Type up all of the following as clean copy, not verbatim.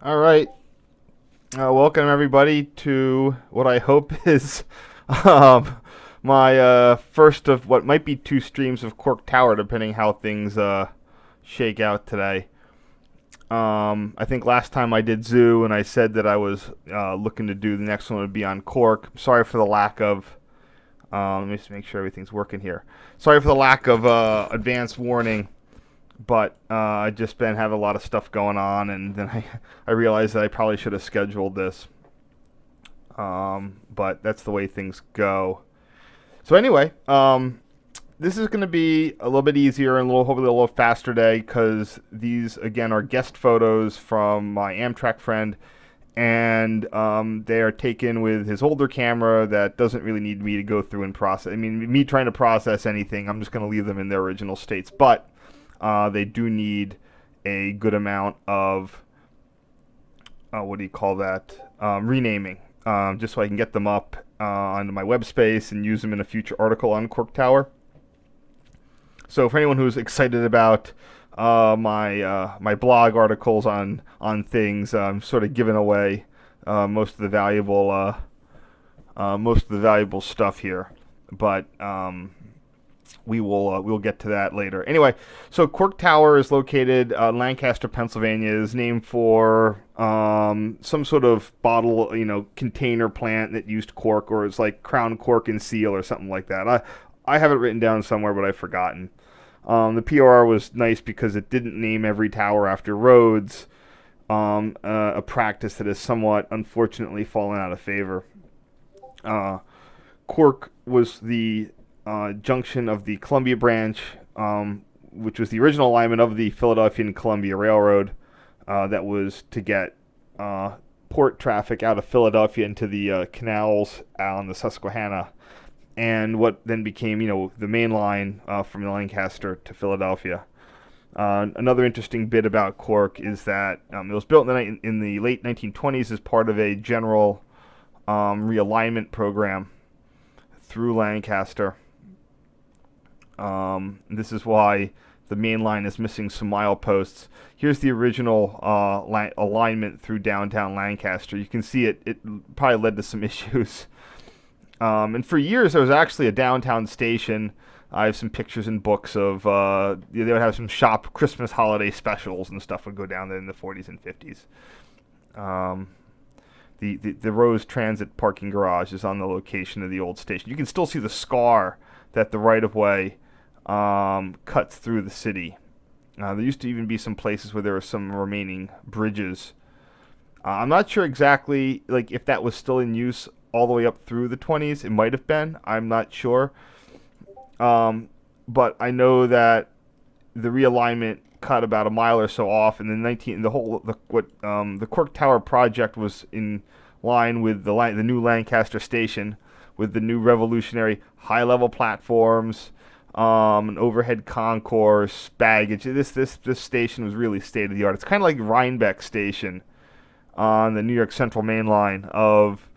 All right. Welcome everybody to what I hope is um, my first of what might be two streams of Cork Tower, depending how things shake out today. I think last time I did Zoo, and I said that I was looking to do the next one would be on Cork. Sorry for the lack of. Let me just make sure everything's working here. Sorry for the lack of advance warning. But I just been having a lot of stuff going on, and then I realized that I probably should have scheduled this. But that's the way things go. So anyway, this is going to be a little bit easier and hopefully a little faster day because these again are guest photos from my Amtrak friend, and they are taken with his older camera that doesn't really need me to go through and process. I mean, me trying to process anything, I'm just going to leave them in their original states, but. They do need a good amount of, what do you call that, renaming, just so I can get them up onto my web space and use them in a future article on Cork Tower. So for anyone who's excited about my blog articles on things, I'm sort of giving away most of the valuable stuff here, but we'll get to that later. Anyway, so Cork Tower is located in Lancaster, Pennsylvania. Is named for some sort of bottle, container plant that used cork, or it's like Crown Cork and Seal or something like that. I have it written down somewhere, but I've forgotten. The POR was nice because it didn't name every tower after roads, a practice that has somewhat unfortunately fallen out of favor. Cork was the junction of the Columbia Branch, which was the original alignment of the Philadelphia and Columbia Railroad that was to get port traffic out of Philadelphia into the canals on the Susquehanna, and what then became, the main line from Lancaster to Philadelphia. Another interesting bit about Cork is that it was built in the late 1920s as part of a general realignment program through Lancaster. This is why the main line is missing some mileposts. Here's the original alignment through downtown Lancaster. You can see it probably led to some issues. And for years, there was actually a downtown station. I have some pictures and books of, they would have some shop Christmas holiday specials and stuff would go down there in the 40s and 50s. The Rose Transit parking garage is on the location of the old station. You can still see the scar that the right-of-way cuts through the city. There used to even be some places where there were some remaining bridges. I'm not sure exactly if that was still in use all the way up through the 20s. It might have been. I'm not sure. But I know that the realignment cut about a mile or so off, and the Cork Tower project was in line with the new Lancaster station, with the new revolutionary high-level platforms, an overhead concourse, baggage. This station was really state-of-the-art. It's kind of like Rhinebeck Station on the New York Central Main Line of,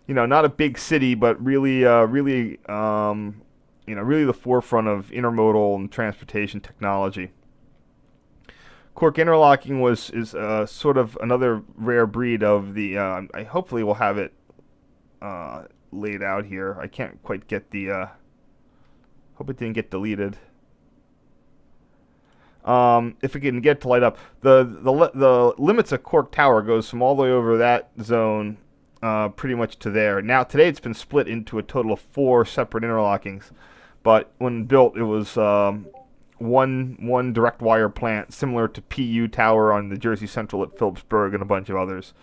not a big city, but really the forefront of intermodal and transportation technology. Cork interlocking is sort of another rare breed of the. I hopefully will have it laid out here. I can't quite get the. Hope it didn't get deleted. If it can get to light up, the limits of Cork Tower goes from all the way over that zone, pretty much to there. Now today it's been split into a total of 4 separate interlockings, but when built it was one direct wire plant similar to PU Tower on the Jersey Central at Phillipsburg and a bunch of others.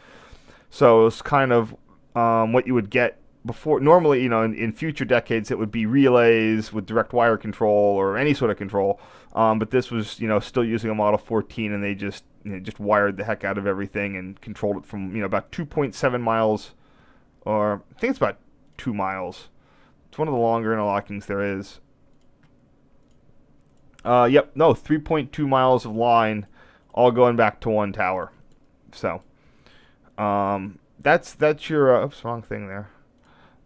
So it's kind of what you would get before. Normally, in future decades, it would be relays with direct wire control or any sort of control. But this was, still using a Model 14, and they just wired the heck out of everything and controlled it from, about 2.7 miles, or I think it's about 2 miles. It's one of the longer interlockings there is. 3.2 miles of line, all going back to one tower. So, that's your. Oops, wrong thing there.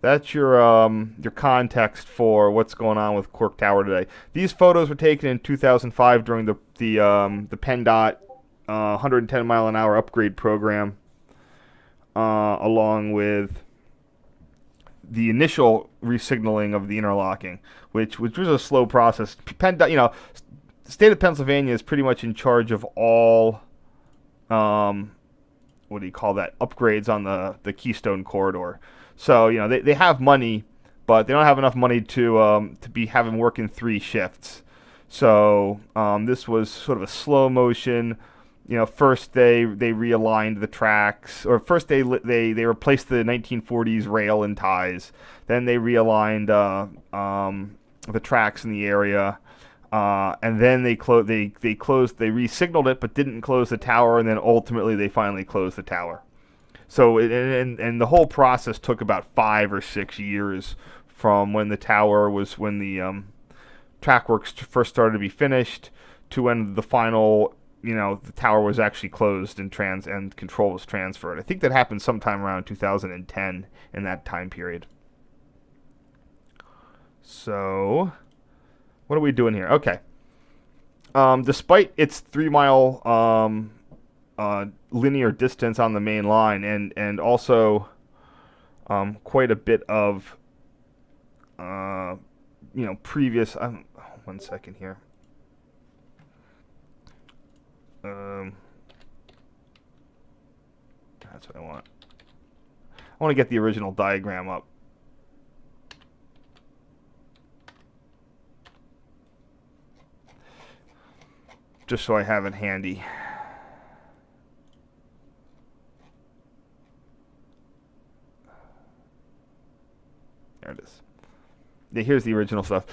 That's your context for what's going on with Cork Tower today. These photos were taken in 2005 during the PennDOT 110 mile an hour upgrade program, along with the initial resignaling of the interlocking, which was a slow process. The state of Pennsylvania is pretty much in charge of all, what do you call that, upgrades on the Keystone Corridor. So they have money, but they don't have enough money to be having work in 3 shifts. So this was sort of a slow motion. First they realigned the tracks, or first they replaced the 1940s rail and ties. Then they realigned the tracks in the area, and then they re-signaled it, but didn't close the tower, and then ultimately they finally closed the tower. So and the whole process took about 5 or 6 years from when the track works first started to be finished to when the final, the tower was actually closed and control was transferred. I think that happened sometime around 2010 in that time period. So, what are we doing here? Okay. Despite its 3-mile linear distance on the main line, and also quite a bit of previous. One second here. That's what I want. I want to get the original diagram up. Just so I have it handy. There it is. Yeah, here's the original stuff.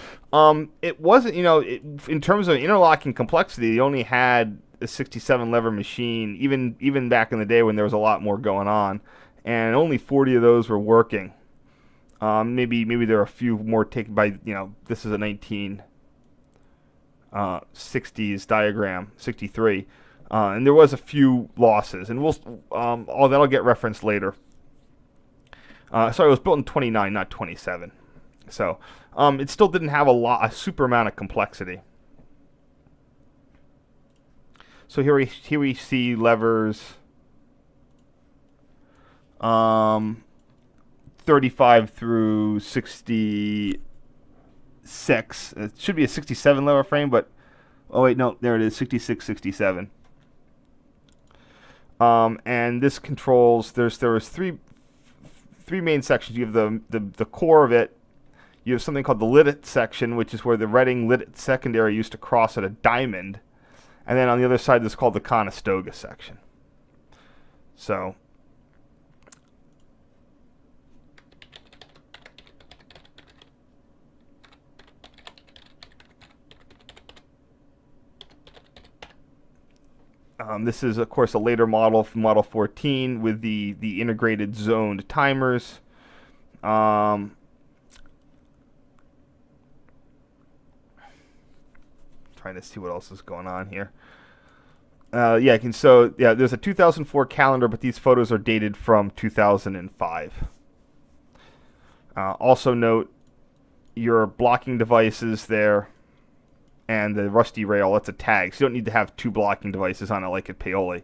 It wasn't, in terms of interlocking complexity, they only had a 67 lever machine, even back in the day when there was a lot more going on, and only 40 of those were working. Maybe there are a few more taken by, this is a 1960s diagram, 63, and there was a few losses, and that'll get referenced later. Sorry, it was built in 29, not 27. So it still didn't have a super amount of complexity. So here we see levers 35 through 66. It should be a 67 lever frame, but oh wait, no, there it is, 66, 67. And this controls. There was three main sections. You have the core of it. You have something called the Liddit section, which is where the Reading Liddit secondary used to cross at a diamond. And then on the other side, this is called the Conestoga section. So, this is, of course, a later model from Model 14 with the integrated zoned timers. Trying to see what else is going on here. There's a 2004 calendar, but these photos are dated from 2005. Also note your blocking devices there and the rusty rail. That's a tag, so you don't need to have 2 blocking devices on it like at Paoli.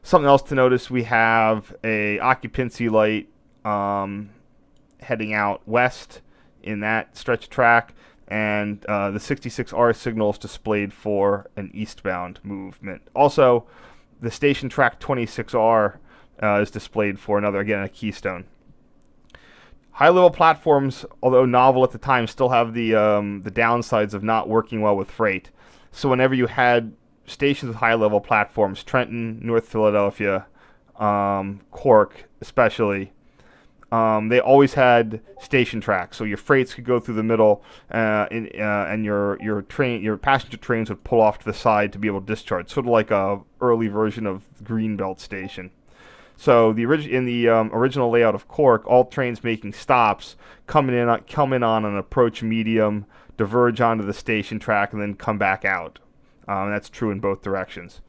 Something else to notice, we have a occupancy light heading out west in that stretch track, and the 66R signal is displayed for an eastbound movement. Also, the station track 26R is displayed for a keystone. High-level platforms, although novel at the time, still have the downsides of not working well with freight. So whenever you had stations with high-level platforms, Trenton, North Philadelphia, CORK especially, they always had station tracks, so your freights could go through the middle, and your passenger trains would pull off to the side to be able to discharge, sort of like a early version of Greenbelt Station. So in the original layout of CORK, all trains making stops come in on an approach medium, diverge onto the station track, and then come back out. And that's true in both directions.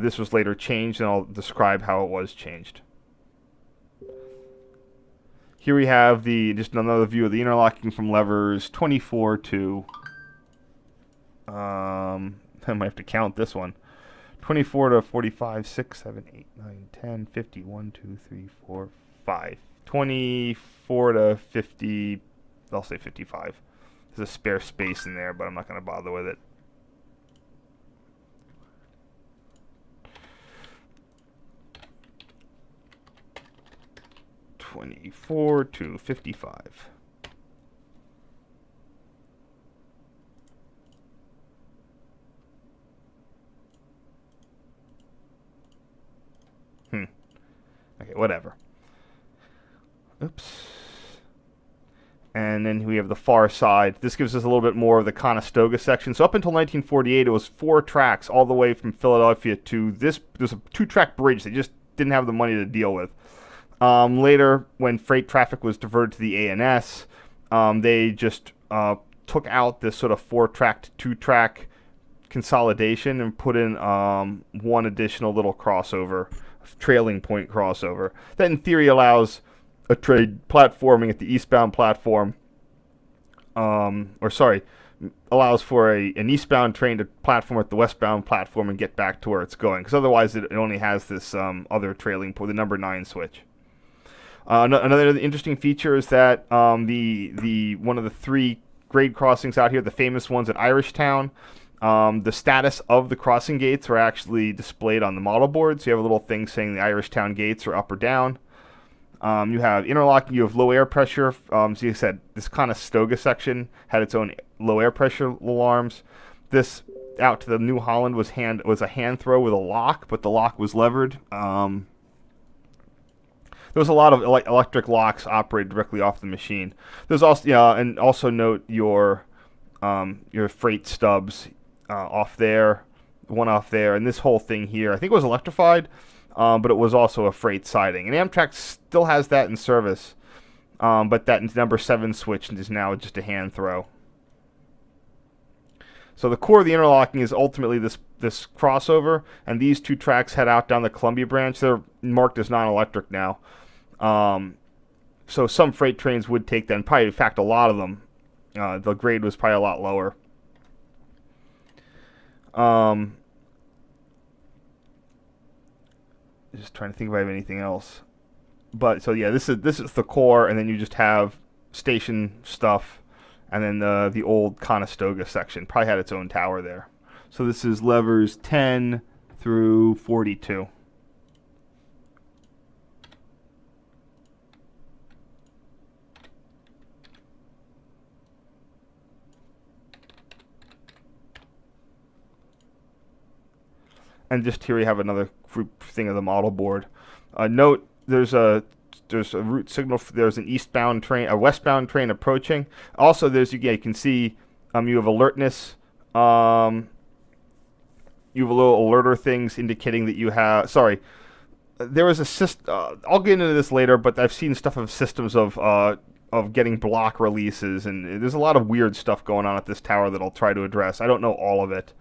This was later changed, and I'll describe how it was changed. Here we have just another view of the interlocking from levers 24 to, I might have to count this one, 24 to 45, 6, 7, 8, 9, 10, 50, 1, 2, 3, 4, 5. 24 to 50, I'll say 55. There's a spare space in there, but I'm not going to bother with it. $24 to $55. Okay, whatever. Oops. And then we have the far side. This gives us a little bit more of the Conestoga section. So up until 1948, it was 4 tracks all the way from Philadelphia to this. There's a 2-track bridge they just didn't have the money to deal with. Later, when freight traffic was diverted to the A&S, they just took out this sort of 4-track to 2-track consolidation and put in one additional little crossover, trailing point crossover. That in theory allows a trade platforming at the eastbound platform, allows for an eastbound train to platform at the westbound platform and get back to where it's going. Because otherwise it only has this other trailing point, the number 9 switch. Another interesting feature is that the one of the 3 grade crossings out here, the famous ones at Irishtown, the status of the crossing gates are actually displayed on the model board. So you have a little thing saying the Irishtown gates are up or down. You have interlocking, you have low air pressure. So you said this Conestoga section had its own low air pressure alarms. This out to the New Holland was a hand throw with a lock, but the lock was levered. There was a lot of electric locks operated directly off the machine. There's also and also note your freight stubs off there, one off there, and this whole thing here. I think it was electrified. But it was also a freight siding. And Amtrak still has that in service, but that number 7 switch is now just a hand throw. So the core of the interlocking is ultimately this crossover, and these 2 tracks head out down the Columbia branch. They're marked as non-electric now. So some freight trains would take that, and probably, in fact, a lot of them. The grade was probably a lot lower. Just trying to think if I have anything else. But so yeah, this is the core, and then you just have station stuff, and then the old Conestoga section probably had its own tower there. So this is levers 10 through 42. And just here you have another group thing of the model board. Note there's a route signal. There's an eastbound train, a westbound train approaching. Also, you can see you have alertness. You have a little alerter things indicating that you have. Sorry, there was a system. I'll get into this later, but I've seen stuff of systems of getting block releases, and there's a lot of weird stuff going on at this tower that I'll try to address. I don't know all of it.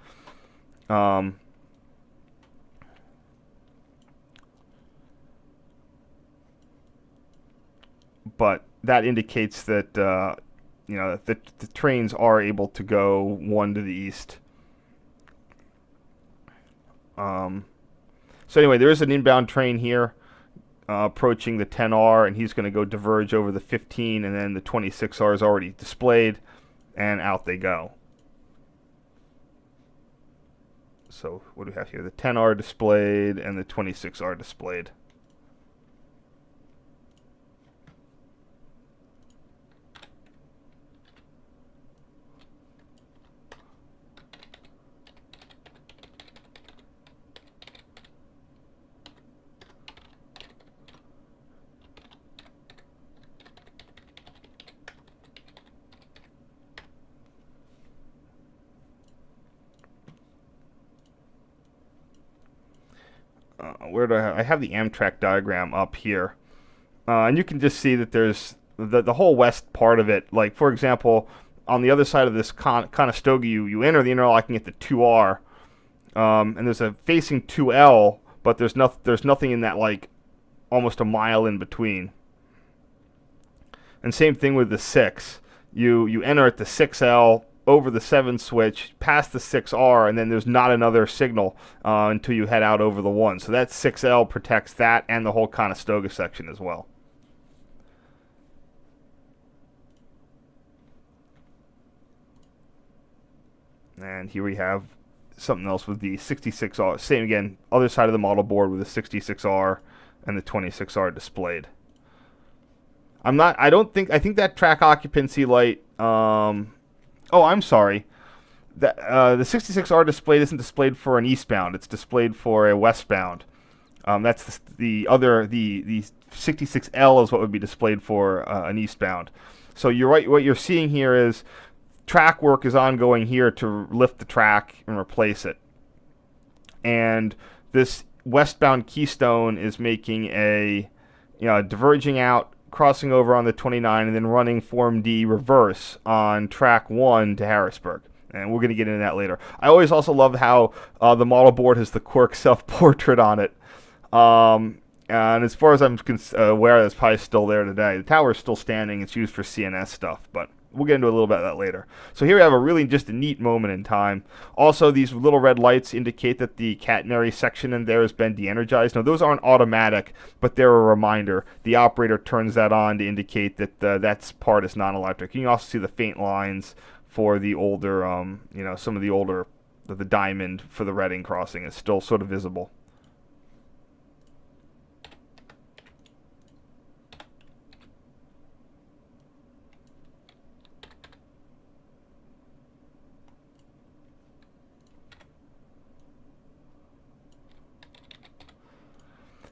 But that indicates that that the trains are able to go one to the east. So anyway, there is an inbound train here approaching the 10R, and he's going to go diverge over the 15, and then the 26R is already displayed, and out they go. So what do we have here? The 10R displayed and the 26R displayed. Where do I have the Amtrak diagram up here, and you can just see that there's the whole west part of it. Like, for example, on the other side of this Conestoga, you enter the interlocking at the 2R, and there's a facing 2L, but there's nothing in that, like, almost a mile in between. And same thing with the 6. You enter at the 6L, over the 7 switch, past the 6R, and then there's not another signal until you head out over the 1. So that 6L protects that and the whole Conestoga section as well. And here we have something else with the 66R. Same again, other side of the model board with the 66R and the 26R displayed. I think that track occupancy light, oh, I'm sorry. The 66R display isn't displayed for an eastbound. It's displayed for a westbound. That's the 66L is what would be displayed for an eastbound. So you're right. What you're seeing here is track work is ongoing here to lift the track and replace it. And this westbound keystone is making diverging out, crossing over on the 29, and then running Form D reverse on track 1 to Harrisburg. And we're going to get into that later. I always also love how the model board has the CORK self-portrait on it. And as far as I'm aware, that's probably still there today. The tower is still standing. It's used for CNS stuff, but we'll get into a little bit of that later. So here we have a really just a neat moment in time. Also, these little red lights indicate that the catenary section in there has been de-energized. Now, those aren't automatic, but they're a reminder. The operator turns that on to indicate that that part is non-electric. You can also see the faint lines for the older, some of the older, the diamond for the Reading crossing is still sort of visible.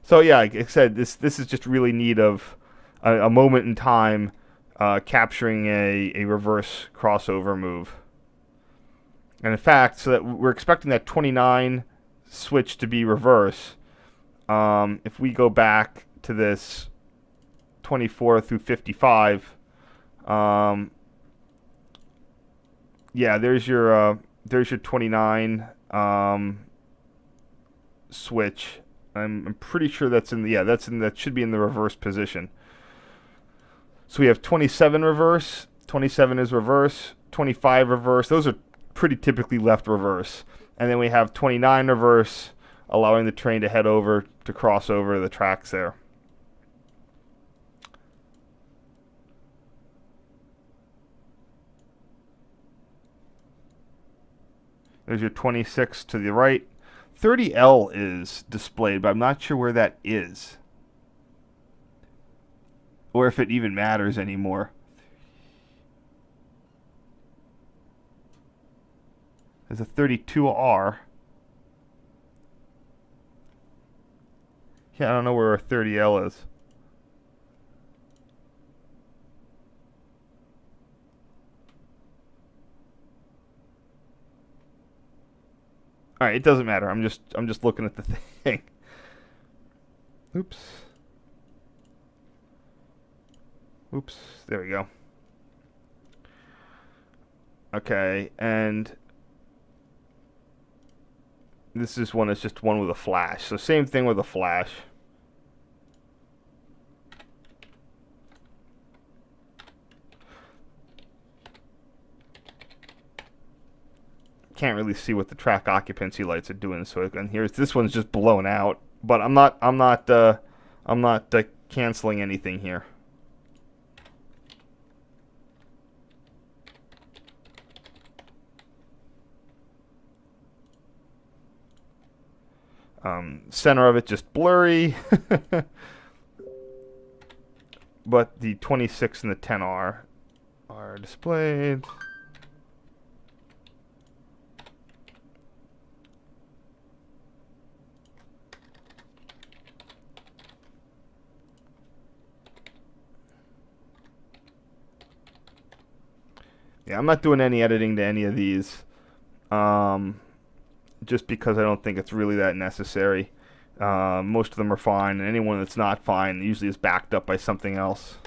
So yeah, like I said, this is just really neat of a moment in time capturing a reverse crossover move. And in fact, so that we're expecting that 29 switch to be reverse. If we go back to this 24 through 55, yeah, there's your 29 switch. I'm pretty sure that should be in the reverse position. So we have 27 reverse, 27 is reverse, 25 reverse. Those are pretty typically left reverse. And then we have 29 reverse, allowing the train to head over to cross over the tracks there. There's your 26 to the right. 30L is displayed, but I'm not sure where that is. Or if it even matters anymore. There's a 32R. Yeah, I don't know where a 30L is. All right, it doesn't matter. I'm just looking at the thing. Oops. Oops. There we go. Okay, and this is one that's just one with a flash. So same thing with a flash. Can't really see what the track occupancy lights are doing. So and this one's just blown out. But I'm not canceling anything here. Center of it just blurry. But the 26 and the 10R are displayed. Yeah, I'm not doing any editing to any of these, just because I don't think it's really that necessary. Most of them are fine, and anyone that's not fine usually is backed up by something else.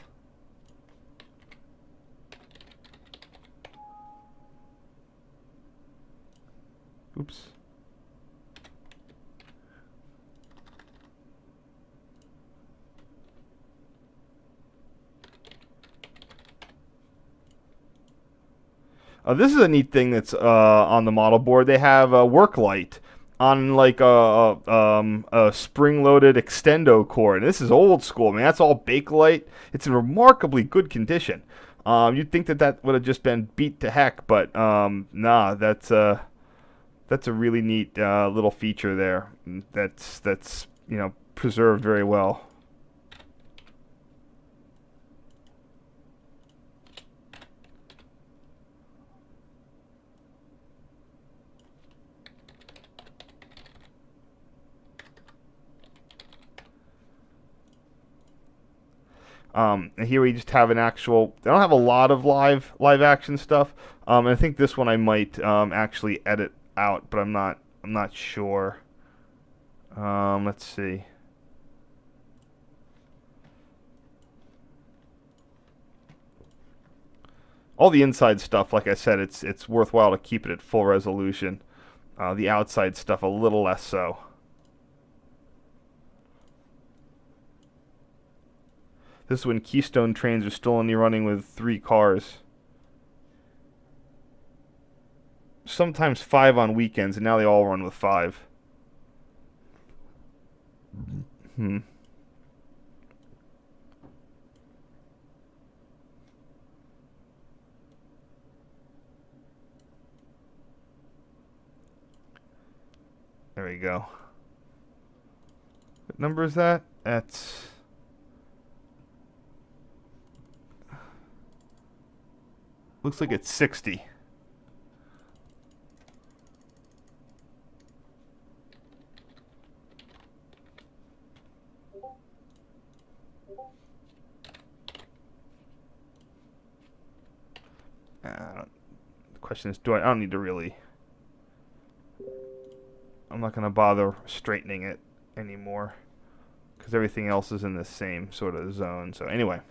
Oops. This is a neat thing that's on the model board. They have a work light on like a spring-loaded extendo cord. And this is old school, man. That's all Bakelite. It's in remarkably good condition. You'd think that would have just been beat to heck, but nah, that's a really neat little feature there. That's preserved very well. And here we just have an actual. They don't have a lot of live action stuff. And I think this one I might actually edit out, but I'm not sure. Let's see. All the inside stuff, like I said, it's worthwhile to keep it at full resolution. The outside stuff a little less so. This is when Keystone trains are still only running with 3 cars. Sometimes 5 on weekends, and now they all run with 5. There we go. What number is that? That's... looks like it's 60. The question is, I don't need to really... I'm not going to bother straightening it anymore, because everything else is in the same sort of zone. So anyway.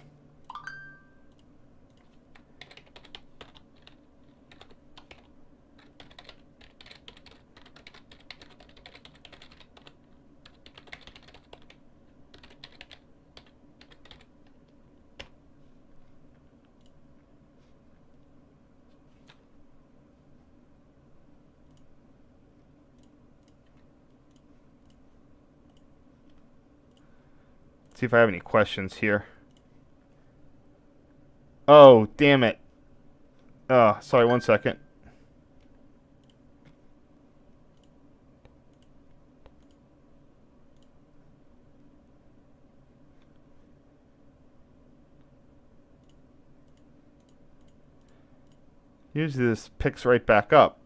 See if I have any questions here. Oh, damn it. Sorry, 1 second. Usually this picks right back up.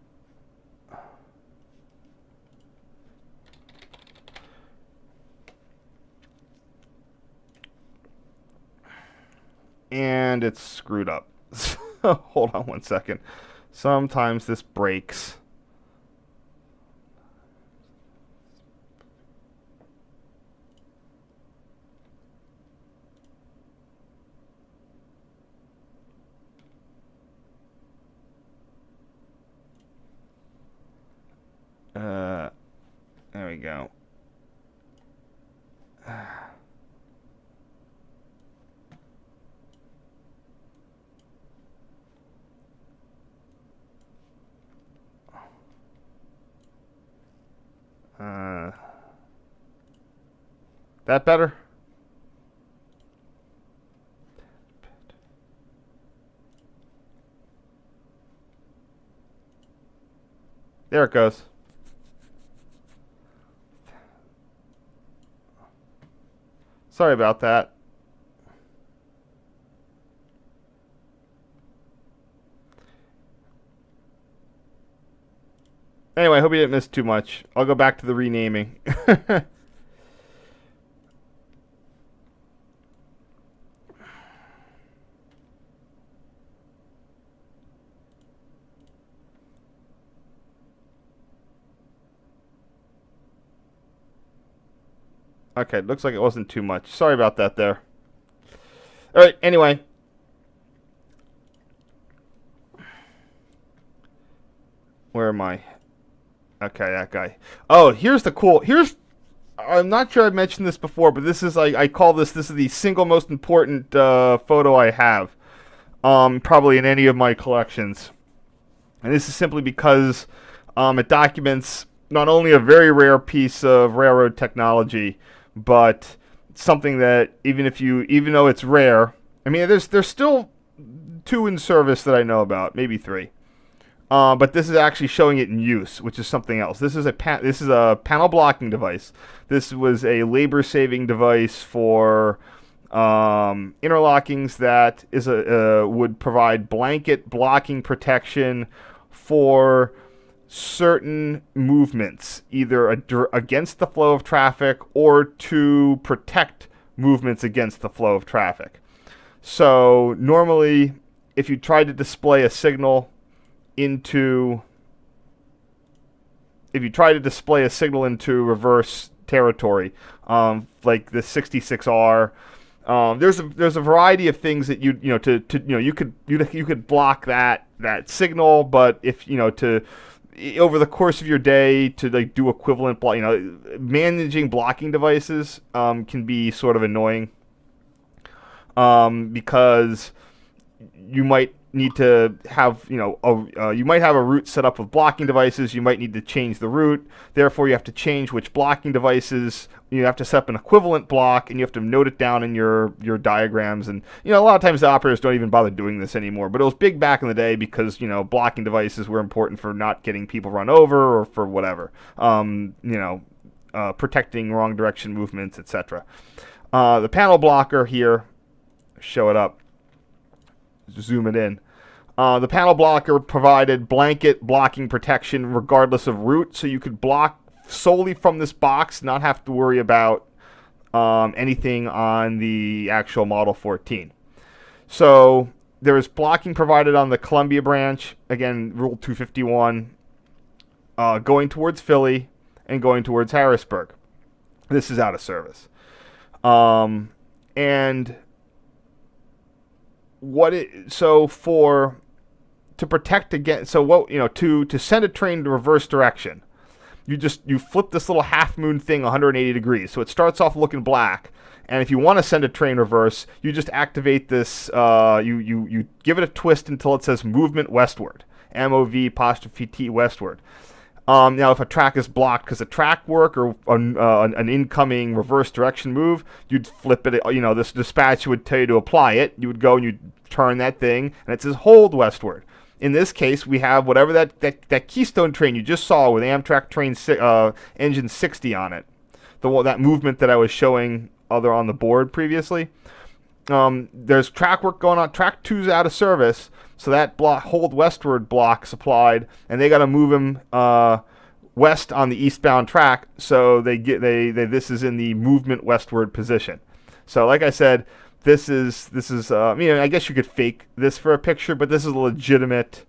And it's screwed up. Hold on 1 second. Sometimes this breaks. There we go. That better? There it goes. Sorry about that. Anyway, I hope you didn't miss too much. I'll go back to the renaming. Okay, looks like it wasn't too much. Sorry about that there. Alright, anyway. Where am I? Okay, that guy. Oh, here's the cool... I'm not sure I've mentioned this before, but this is... I call this is the single most important photo I have. Probably in any of my collections. And this is simply because it documents not only a very rare piece of railroad technology, but something that even though it's rare, I mean, there's still two in service that I know about, maybe three. But this is actually showing it in use, which is something else. This is a panel blocking device. This was a labor-saving device for interlockings that would provide blanket blocking protection for certain movements, either against the flow of traffic or to protect movements against the flow of traffic. So normally, if you tried to display a signal into reverse territory, like the 66R, there's a variety of things that you could block that signal, but if over the course of your day to like do equivalent block, managing blocking devices can be sort of annoying, because you might need to have you might have a route set up with blocking devices. You might need to change the route. Therefore, you have to change which blocking devices. You have to set up an equivalent block, and you have to note it down in your diagrams. And a lot of times the operators don't even bother doing this anymore. But it was big back in the day because blocking devices were important for not getting people run over or for whatever. Protecting wrong direction movements, etc. The panel blocker here, show it up. Zoom it in. The panel blocker provided blanket blocking protection regardless of route, so you could block solely from this box, not have to worry about anything on the actual Model 14. So there is blocking provided on the Columbia branch, again, Rule 251, going towards Philly and going towards Harrisburg. This is out of service. And to protect against, to send a train to reverse direction, you flip this little half moon thing 180 degrees. So it starts off looking black, and if you want to send a train reverse, you just activate this. You give it a twist until it says movement westward, MOV''T westward. Now, if a track is blocked because of track work or an incoming reverse direction move, you'd flip it. This dispatch would tell you to apply it. You would go and you'd turn that thing, and it says hold westward. In this case, we have whatever that Keystone train you just saw with Amtrak train engine 60 on it. That movement that I was showing on the board previously. There's track work going on. Track 2's out of service. So that hold westward block supplied, and they got to move him west on the eastbound track. So this is in the movement westward position. So like I said, this is I guess you could fake this for a picture, but this is a legitimate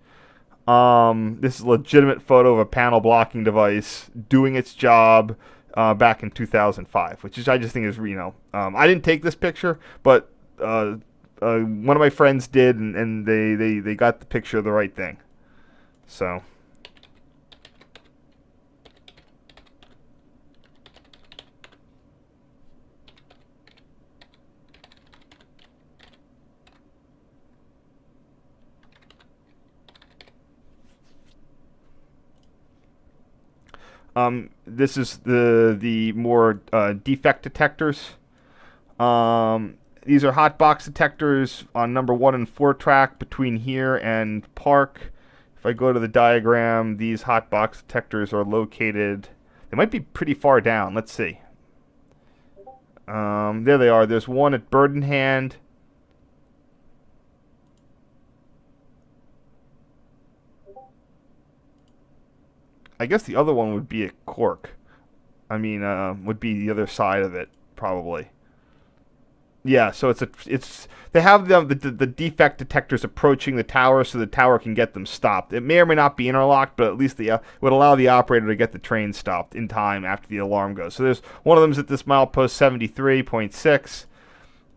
photo of a panel blocking device doing its job back in 2005, which I just think is I didn't take this picture, but one of my friends did, and they got the picture of the right thing. So this is the more defect detectors. These are hot box detectors on number 1 and 4 track between here and Park. If I go to the diagram, these hot box detectors are located. They might be pretty far down. Let's see. There they are. There's one at Burdenhand. I guess the other one would be at CORK. Would be the other side of it, probably. Yeah, so they have the defect detectors approaching the tower so the tower can get them stopped. It may or may not be interlocked, but at least it would allow the operator to get the train stopped in time after the alarm goes. So there's one of them's at this milepost 73.6.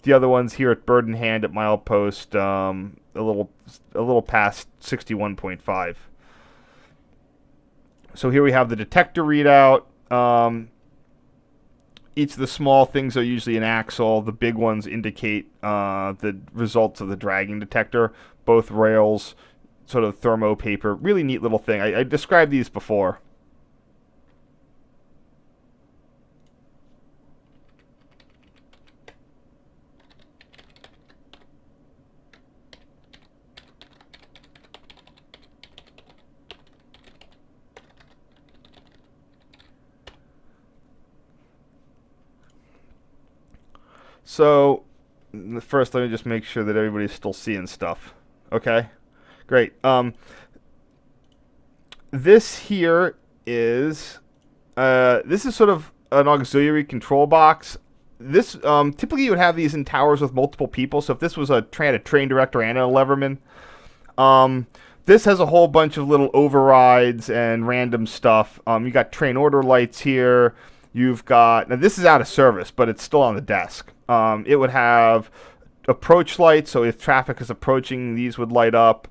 The other one's here at Burdenhand at milepost a little past 61.5. So here we have the detector readout. Each of the small things are usually an axle. The big ones indicate the results of the dragging detector. Both rails sort of thermo paper. Really neat little thing. I described these before. So, first, let me just make sure that everybody's still seeing stuff. Okay, great. This here is this is sort of an auxiliary control box. This typically you would have these in towers with multiple people. So if this was a train director and a leverman, this has a whole bunch of little overrides and random stuff. You got train order lights here. You've got, now this is out of service, but it's still on the desk. It would have approach lights, so if traffic is approaching, these would light up.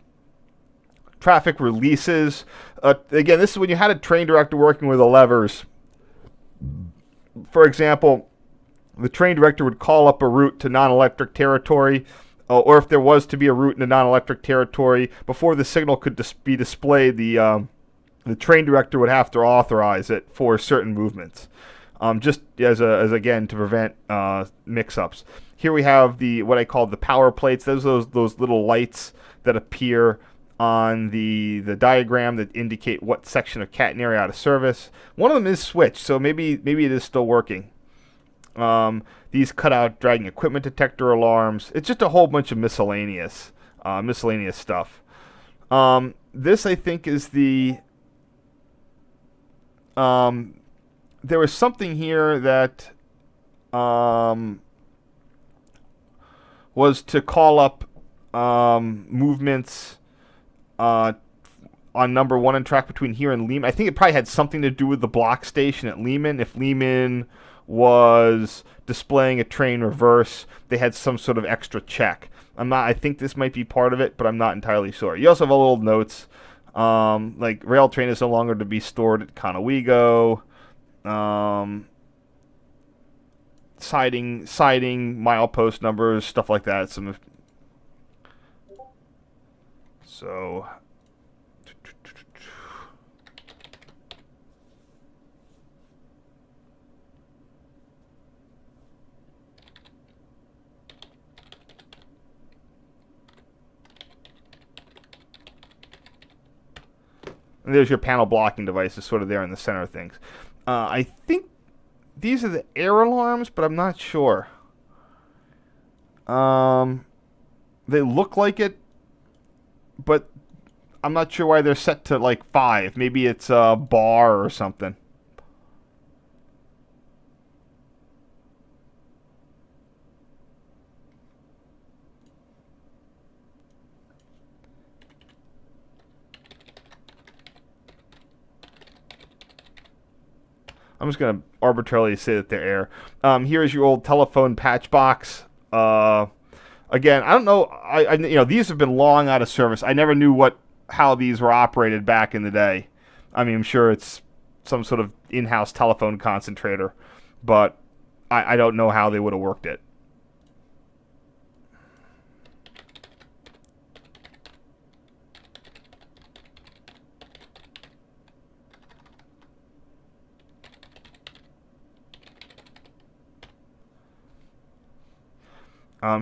Traffic releases. Again, this is when you had a train director working with the levers. For example, the train director would call up a route to non-electric territory, or if there was to be a route into non-electric territory, before the signal could be displayed, the train director would have to authorize it for certain movements. Just as again to prevent mix-ups. Here we have what I call the power plates. Those little lights that appear on the diagram that indicate what section of catenary out of service. One of them is switched, so maybe it is still working. These cut out dragging equipment detector alarms. It's just a whole bunch of miscellaneous stuff. This I think is the there was something here that was to call up movements on number 1 and track between here and Lehman. I think it probably had something to do with the block station at Lehman. If Lehman was displaying a train reverse, they had some sort of extra check. I think this might be part of it, but I'm not entirely sure. You also have little notes, like rail train is no longer to be stored at Conowego. Siding, milepost numbers, stuff like that. So, and there's your panel blocking devices sort of there in the center of things. I think these are the air alarms, but I'm not sure. They look like it, but I'm not sure why they're set to like 5. Maybe it's a bar or something. I'm just going to arbitrarily say that they're air. Here's your old telephone patch box. Again, I don't know. These have been long out of service. I never knew how these were operated back in the day. I mean, I'm sure it's some sort of in-house telephone concentrator, but I don't know how they would have worked it.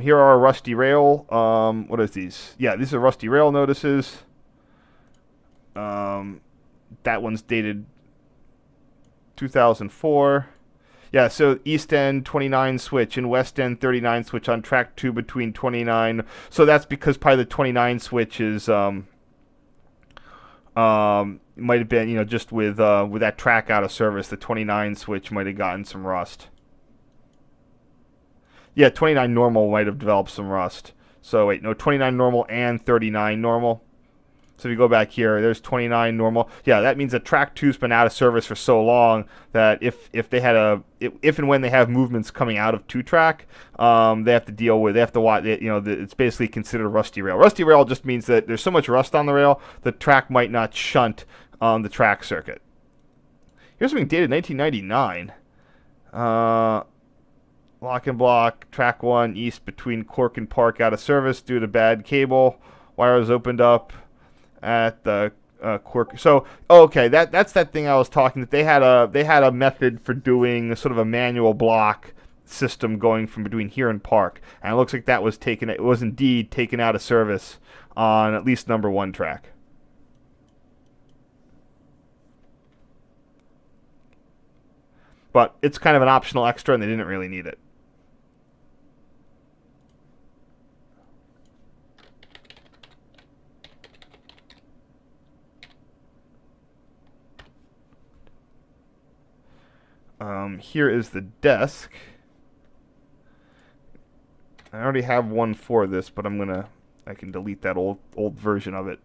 Here are rusty rail. What is these? Yeah, these are rusty rail notices. That one's dated 2004. Yeah, so East End 29 switch and West End 39 switch on track 2 between 29. So that's because probably the 29 switch is might have been, just with that track out of service, the 29 switch might have gotten some rust. Yeah, 29 normal might have developed some rust. So wait, no, 29 normal and 39 normal. So if you go back here, there's 29 normal. Yeah, that means that track 2's been out of service for so long that if and when they have movements coming out of 2-track, they have to watch. It's basically considered rusty rail. Rusty rail just means that there's so much rust on the rail, the track might not shunt on the track circuit. Here's something dated 1999. Lock and block, track 1 east between CORK and Park out of service due to bad cable. Wires opened up. at the CORK. So okay, that's that thing I was talking that they had a method for doing sort of a manual block system going from between here and Park, and it looks like that was taken. It was indeed taken out of service on at least number 1 track. But it's kind of an optional extra, and they didn't really need it. Here is the desk. I already have one for this, but I can delete that old version of it.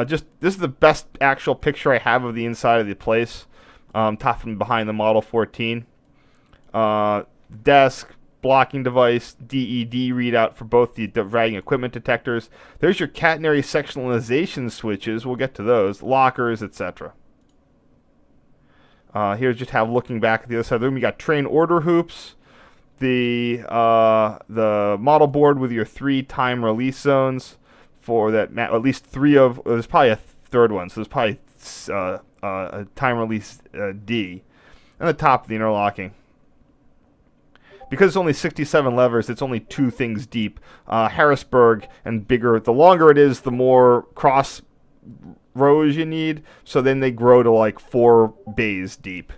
This is the best actual picture I have of the inside of the place, top and behind the Model 14. Desk, blocking device, DED readout for both the dragging equipment detectors. There's your catenary sectionalization switches. We'll get to those. Lockers, etc. Here's just how looking back at the other side of the room. You got train order hoops, the model board with your 3 time release zones for that. At least 3 of. There's probably a third one, so there's probably a time release D, and the top of the interlocking. Because it's only 67 levers, it's only 2 things deep. Harrisburg and bigger. The longer it is, the more cross rows you need. So then they grow to like 4 bays deep.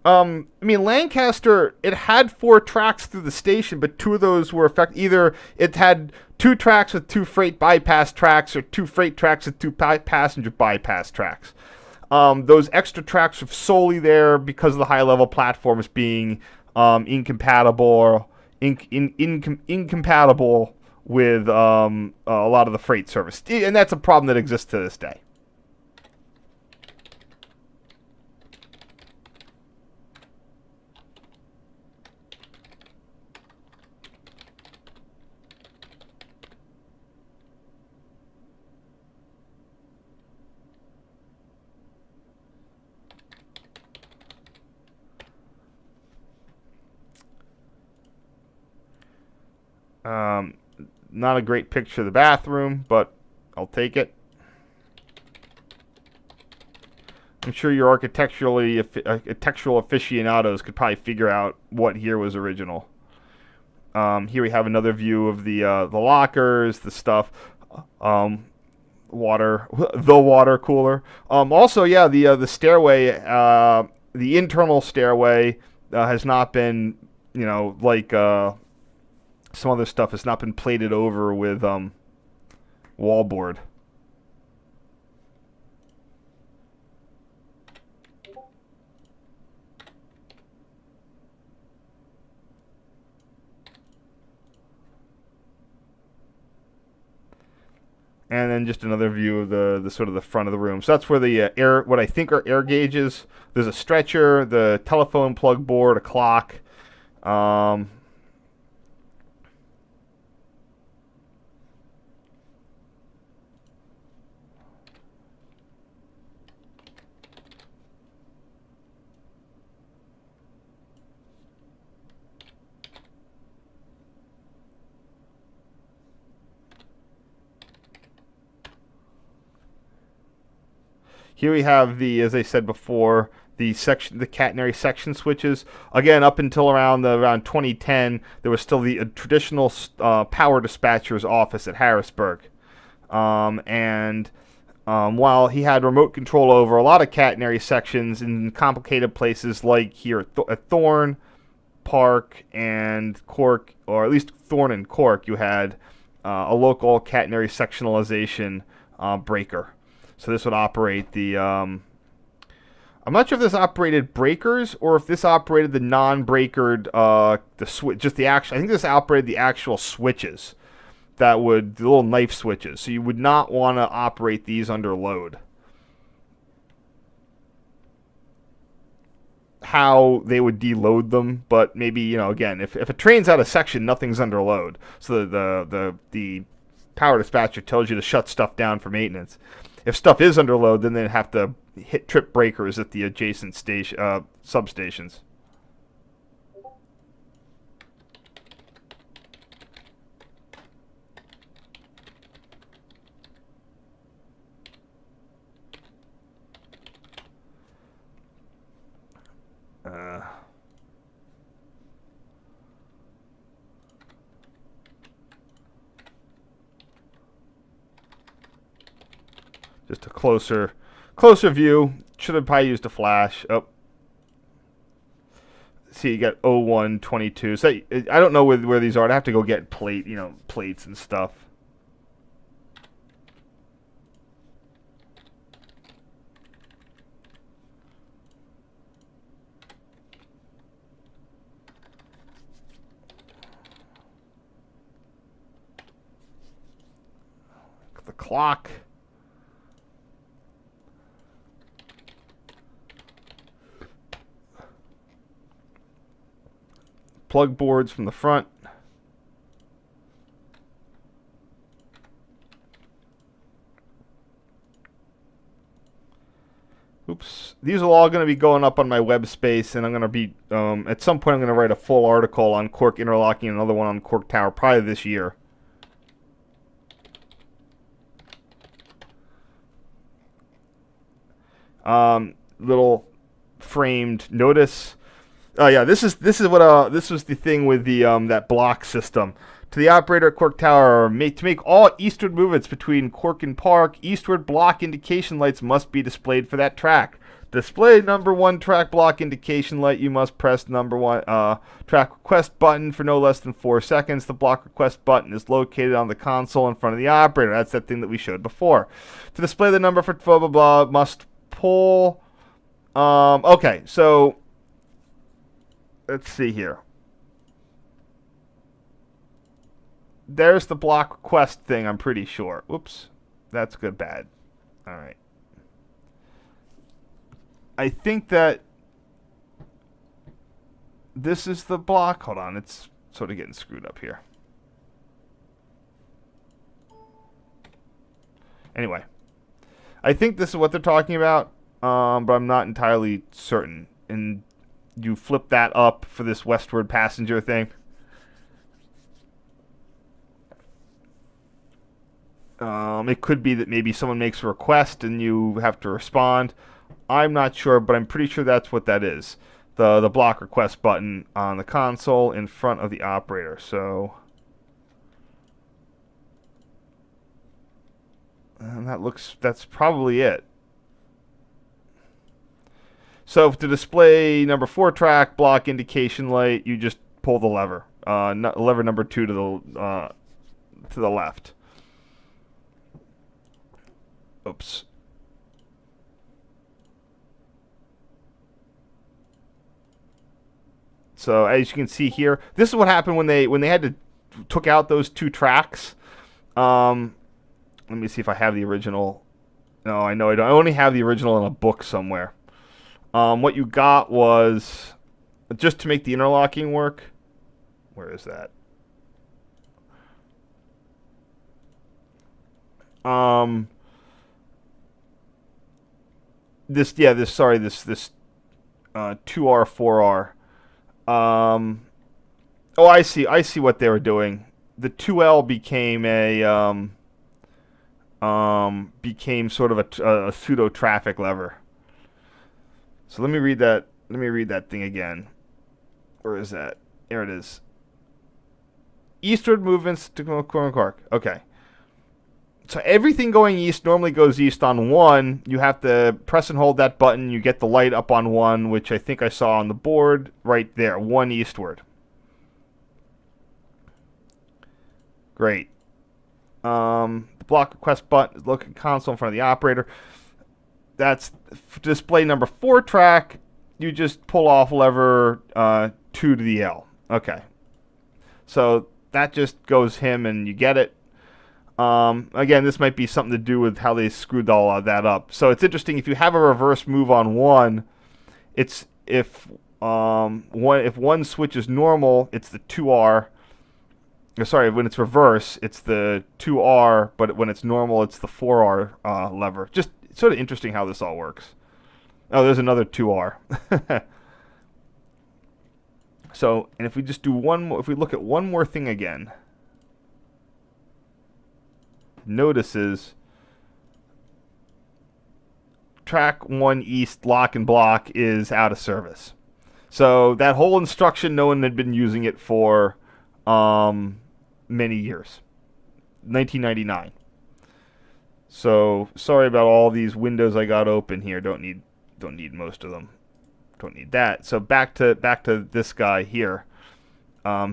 I mean, Lancaster, it had 4 tracks through the station, but 2 of those were either it had 2 tracks with 2 freight bypass tracks, or 2 freight tracks with 2 passenger bypass tracks. Those extra tracks were solely there because of the high-level platforms being incompatible with a lot of the freight service, and that's a problem that exists to this day. Not a great picture of the bathroom, but I'll take it. I'm sure your architectural aficionados could probably figure out what here was original. Here we have another view of the lockers, the stuff, the water cooler. Also, yeah, the stairway, the internal stairway has not been, like some other stuff has not been plated over with wallboard. And then just another view of the sort of the front of the room. So that's where the what I think are air gauges. There's a stretcher, the telephone plug board, a clock. Here we have as I said before, the catenary section switches. Again, up until around 2010, there was still the traditional power dispatcher's office at Harrisburg, and while he had remote control over a lot of catenary sections in complicated places like here at Thorn, Park, and CORK, or at least Thorn and CORK, you had a local catenary sectionalization breaker. So this would operate the. I'm not sure if this operated breakers or if this operated the non-breakered the switch. Just the actual. I think this operated the actual switches, the little knife switches. So you would not want to operate these under load. How they would deload them, but maybe again, if a train's out of section, nothing's under load. So the power dispatcher tells you to shut stuff down for maintenance. if stuff is under load, then they'd have to hit trip breakers at the adjacent station substations. Just a closer view. Should have probably used a flash. Oh, see, you got 0122. So I don't know where these are. I'd have to go get plates and stuff. The clock. Plug boards from the front. Oops. These are all going to be going up on my web space, and I'm going to be, at some point I'm going to write a full article on CORK interlocking and another one on CORK tower, probably this year. Little framed notice. Oh yeah, this was the thing with the that block system. To the operator at CORK Tower, to make all eastward movements between CORK and Park, eastward block indication lights must be displayed for that track. Display number 1 track block indication light. You must press number 1 track request button for no less than 4 seconds. The block request button is located on the console in front of the operator. That's that thing that we showed before. To display the number for blah blah blah, must pull. Okay, so let's see here. There's the block request thing, I'm pretty sure. Whoops. That's good, bad. All right. I think that this is the block. Hold on, it's sort of getting screwed up here. Anyway, I think this is what they're talking about, but I'm not entirely certain. And you flip that up for this westward passenger thing. It could be that maybe someone makes a request and you have to respond. I'm not sure, but I'm pretty sure that's what that is. The block request button on the console in front of the operator. So, and that's probably it. So to display number 4 track block indication light, you just pull the lever. Lever number 2 to the left. Oops. So as you can see here, this is what happened when they took out those 2 tracks. Let me see if I have the original. No, I know I don't. I only have the original in a book somewhere. What you got was, just to make the interlocking work. Where is that? This 2R 4R. Oh, I see what they were doing. The 2L became became sort of a pseudo traffic lever. So let me read that thing again. Where is that? There it is. Eastward movements to CORK. Okay. So everything going east normally goes east on 1. You have to press and hold that button. You get the light up on 1, which I think I saw on the board right there. 1 eastward. Great. The block request button is located console in front of the operator. That's display number 4 track. You just pull off lever 2 to the L. Okay. So that just goes him and you get it. Again, this might be something to do with how they screwed all of that up. So it's interesting, if you have a reverse move on 1, it's if one switch is normal, it's the 2R. Sorry, when it's reverse, it's the 2R, but when it's normal, it's the 4R lever. Just sort of interesting how this all works. Oh, there's another 2R. So, and if we just do one more, if we look at one more thing again, notices track 1 east lock and block is out of service. So that whole instruction, no one had been using it for many years. 1999. So sorry about all these windows I got open here. Don't need most of them. Don't need that. So back to this guy here.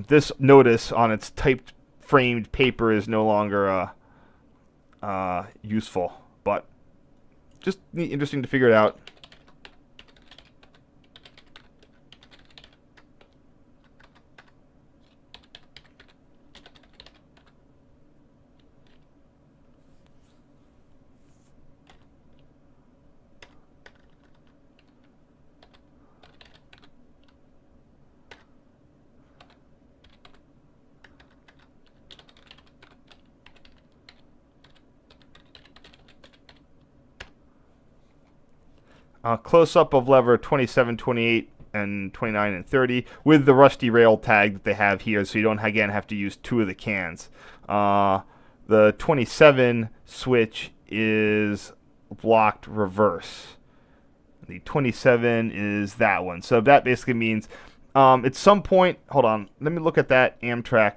This notice on its typed framed paper is no longer useful, but just interesting to figure it out. Close-up of lever 27, 28, and 29 and 30 with the rusty rail tag that they have here, so you don't, again, have to use two of the cans. The 27 switch is blocked reverse. The 27 is that one. So that basically means at some point, hold on, let me look at that Amtrak.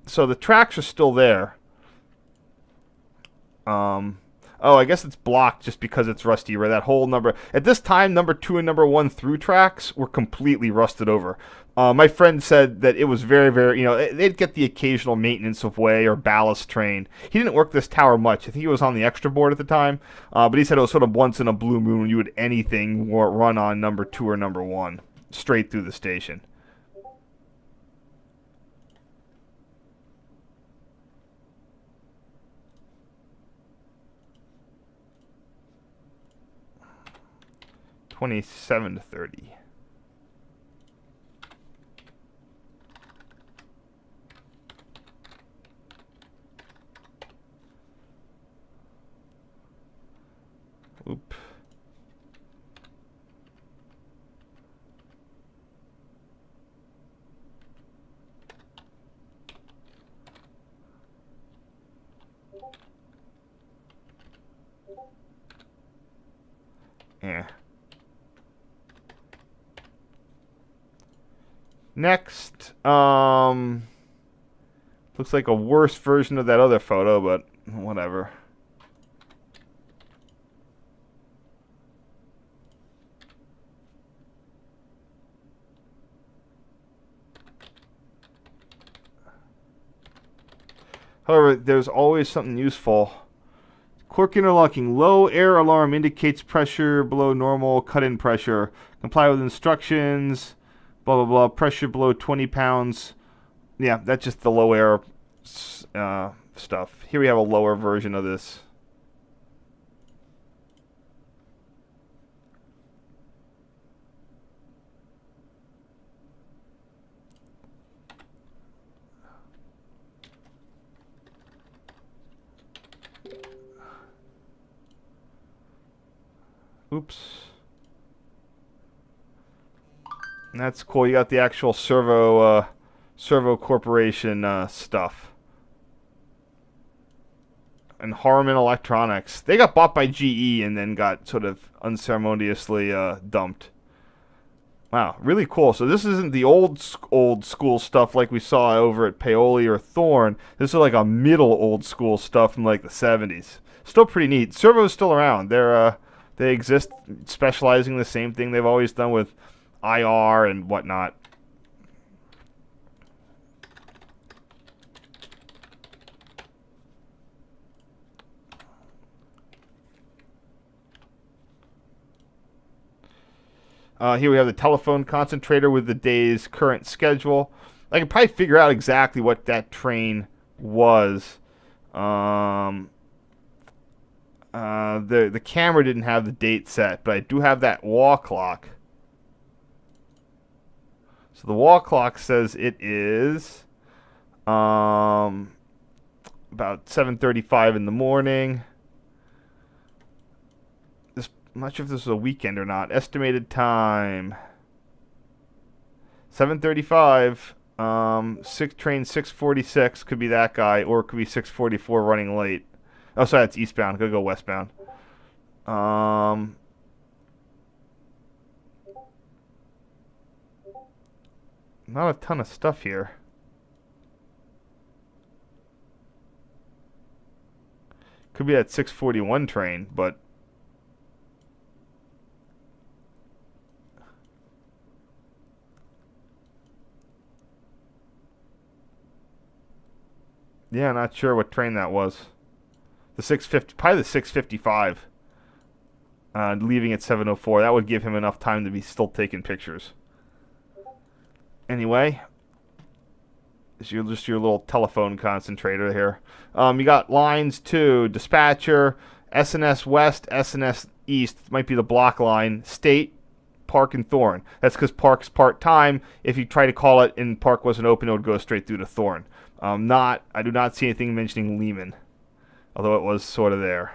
So the tracks are still there. Oh, I guess it's blocked just because it's rusty. Where that whole number at this time, number 2 and number 1 through tracks were completely rusted over. My friend said that it was very, very, they'd get the occasional maintenance of way or ballast train. He didn't work this tower much. I think he was on the extra board at the time, but he said it was sort of once in a blue moon when you would anything run on number 2 or number 1 straight through the station. $27 to $30. Oop. Yeah. Next, looks like a worse version of that other photo, but whatever. However, there's always something useful. CORK interlocking. Low air alarm indicates pressure below normal cut-in pressure. Comply with instructions. Blah, blah, blah. Pressure below 20 pounds. Yeah, that's just the low air stuff. Here we have a lower version of this. Oops. And that's cool. You got the actual servo corporation stuff. And Harman Electronics. They got bought by GE and then got sort of unceremoniously dumped. Wow, really cool. So this isn't the old school stuff like we saw over at Paoli or Thorn. This is like a middle old school stuff from like the 70s. Still pretty neat. Servo's still around. They exist, specializing in the same thing they've always done with IR and whatnot. Here we have the telephone concentrator with the day's current schedule. I can probably figure out exactly what that train was. The camera didn't have the date set, but I do have that wall clock. So the wall clock says it is About 7:35 in the morning. I'm not sure if this was a weekend or not. Estimated time 7:35. Train 646 could be that guy, or it could be 644 running late. Oh, sorry, that's eastbound. Gotta go westbound. Not a ton of stuff here. Could be that 641 train, but yeah, not sure what train that was. The 650, probably the 655. Leaving at 7:04. That would give him enough time to be still taking pictures. Anyway, it's just your little telephone concentrator here. You got lines to dispatcher, SNS West, SNS East. Might be the block line. State, Park, and Thorn. That's because Park's part-time. If you try to call it and Park wasn't open, it would go straight through to Thorn. I do not see anything mentioning Lehman, although it was sort of there.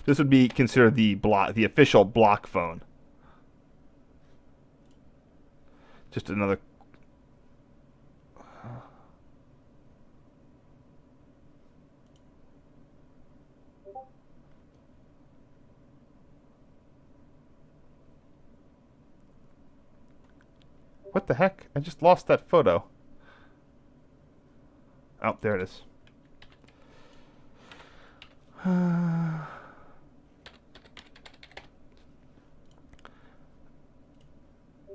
This would be considered the official block phone. Just another. What the heck? I just lost that photo. Oh, there it is.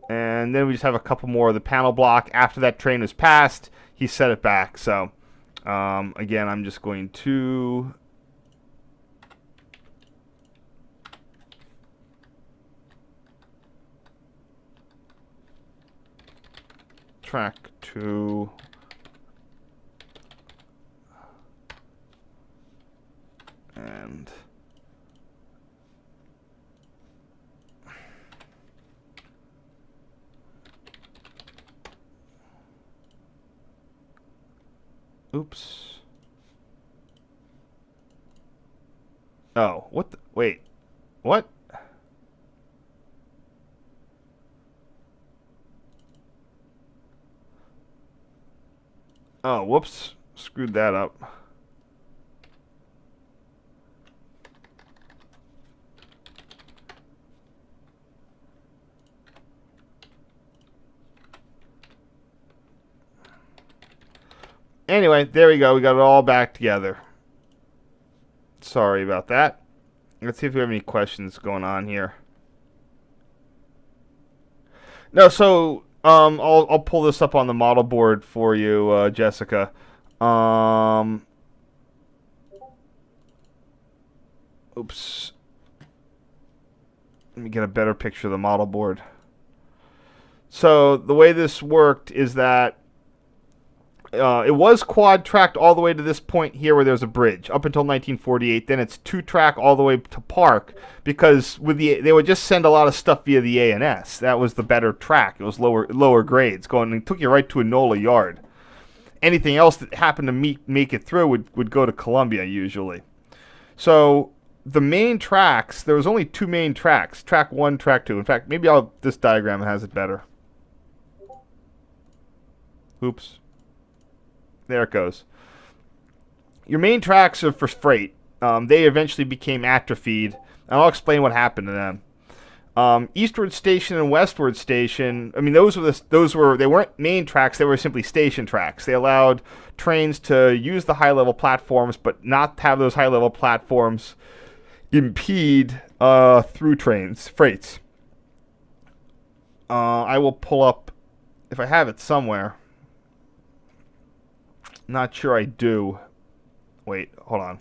And then we just have a couple more of the panel block. After that train was passed, he set it back. So, again, I'm just going to track 2. And oops. Oh, what the, wait. What? Oh, whoops. Screwed that up. Anyway, there we go. We got it all back together. Sorry about that. Let's see if we have any questions going on here. No, so I'll pull this up on the model board for you, Jessica. Oops. Let me get a better picture of the model board. So the way this worked is that it was quad tracked all the way to this point here where there's a bridge up until 1948. Then it's 2-track all the way to Park because they would just send a lot of stuff via the ANS. That was the better track. It was lower grades going and it took you right to Enola Yard. Anything else that happened to make it through would go to Columbia usually. So the main tracks, there was only 2 main tracks, track 1, track 2. In fact, maybe this diagram has it better. Oops. There it goes. Your main tracks are for freight. They eventually became atrophied, and I'll explain what happened to them. Eastward Station and Westward Station. I mean, they weren't main tracks. They were simply station tracks. They allowed trains to use the high-level platforms, but not have those high-level platforms impede through freights. I will pull up if I have it somewhere. Not sure I do. Wait, hold on.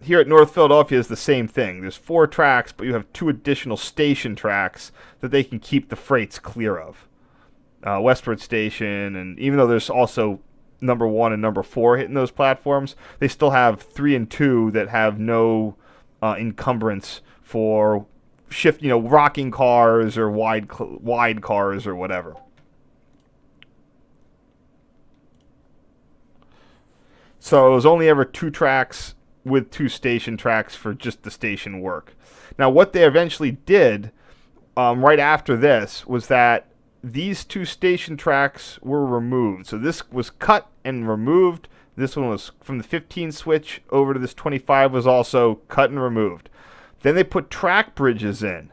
Here at North Philadelphia is the same thing. There's 4 tracks, but you have 2 additional station tracks that they can keep the freights clear of. Westward Station, and even though there's also number 1 and number 4 hitting those platforms. They still have 3 and 2 that have no encumbrance for rocking cars or wide cars or whatever. So it was only ever 2 tracks with 2 station tracks for just the station work. Now, what they eventually did right after this was that these 2 station tracks were removed. So this was cut and removed. This one was from the 15 switch over to this 25 was also cut and removed. Then they put track bridges in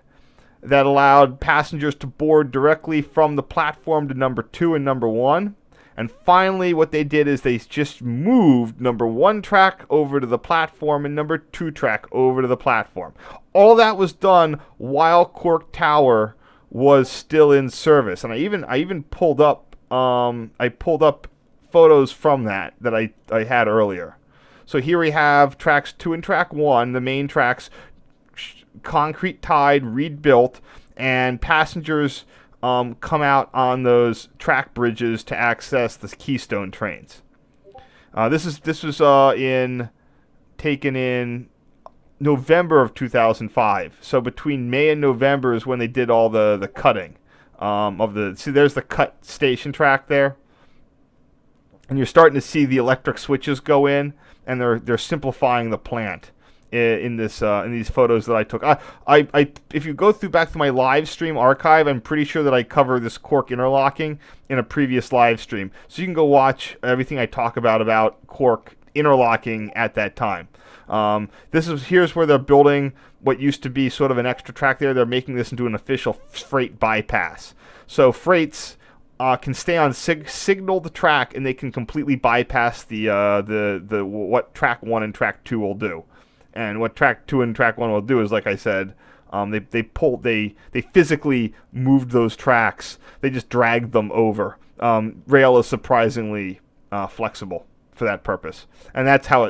that allowed passengers to board directly from the platform to number 2 and number 1. And finally, what they did is they just moved number 1 track over to the platform and number 2 track over to the platform. All that was done while CORK Tower was still in service. And I even pulled up photos from that I had earlier. So here we have tracks 2 and track 1, the main tracks, concrete tied, rebuilt, and passengers come out on those track bridges to access the Keystone trains. This was taken in November of 2005. So between May and November is when they did all the cutting see, there's the cut station track there, and you're starting to see the electric switches go in, and they're simplifying the plant in these photos that I took. If you go back to my live stream archive, I'm pretty sure that I cover this CORK interlocking in a previous live stream. So you can go watch everything I talk about CORK interlocking at that time. Here's where they're building what used to be sort of an extra track there. They're making this into an official freight bypass. So freights can stay on signaled track, and they can completely bypass the what track 1 and track 2 will do. And what track 2 and track 1 will do is, like I said, they physically moved those tracks. They just dragged them over. Rail is surprisingly flexible for that purpose, and that's how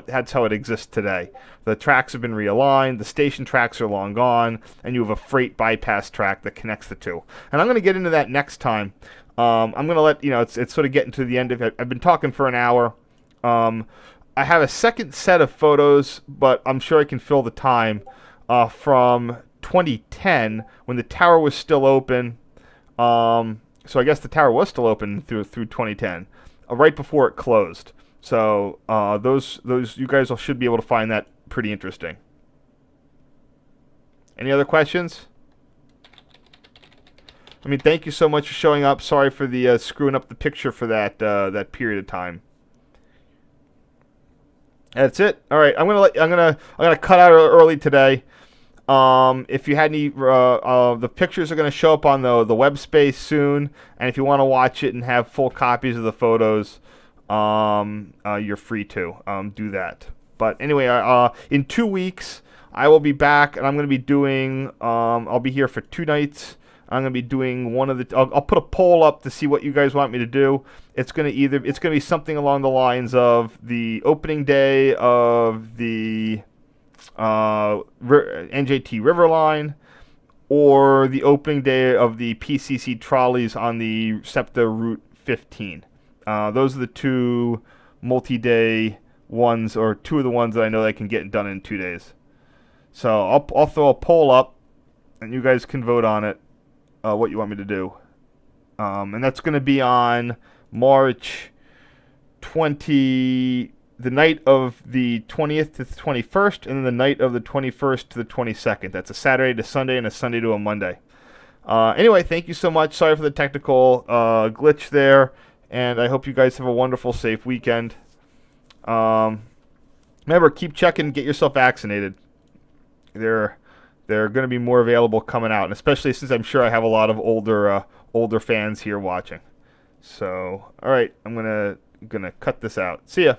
it exists today. The tracks have been realigned. The station tracks are long gone, and you have a freight bypass track that connects the two. And I'm going to get into that next time. I'm going to let it's sort of getting to the end of it. I've been talking for an hour. I have a second set of photos, but I'm sure I can fill the time from 2010 when the tower was still open. So I guess the tower was still open through 2010, right before it closed. So those you guys should be able to find that pretty interesting. Any other questions? I mean, thank you so much for showing up. Sorry for the screwing up the picture for that period of time. That's it. All right, I'm gonna cut out early today. If you had any, the pictures are gonna show up on the web space soon, and if you want to watch it and have full copies of the photos, you're free to do that. But anyway, in 2 weeks I will be back, and I'm gonna be doing. I'll be here for 2 nights. I'm going to be doing one of the... I'll put a poll up to see what you guys want me to do. It's going to be something along the lines of the opening day of the NJT River Line, or the opening day of the PCC trolleys on the SEPTA Route 15. Those are the 2 multi-day ones, or 2 of the ones that I know that I can get done in 2 days. So I'll throw a poll up, and you guys can vote on it. What you want me to do. And that's going to be on March 20, the night of the 20th to the 21st, and then the night of the 21st to the 22nd. That's a Saturday to Sunday and a Sunday to a Monday. Anyway, thank you so much. Sorry for the technical glitch there, and I hope you guys have a wonderful, safe weekend. Remember, keep checking, get yourself vaccinated. They're going to be more available coming out, and especially since I'm sure I have a lot of older fans here watching. So, all right, I'm gonna cut this out. See ya.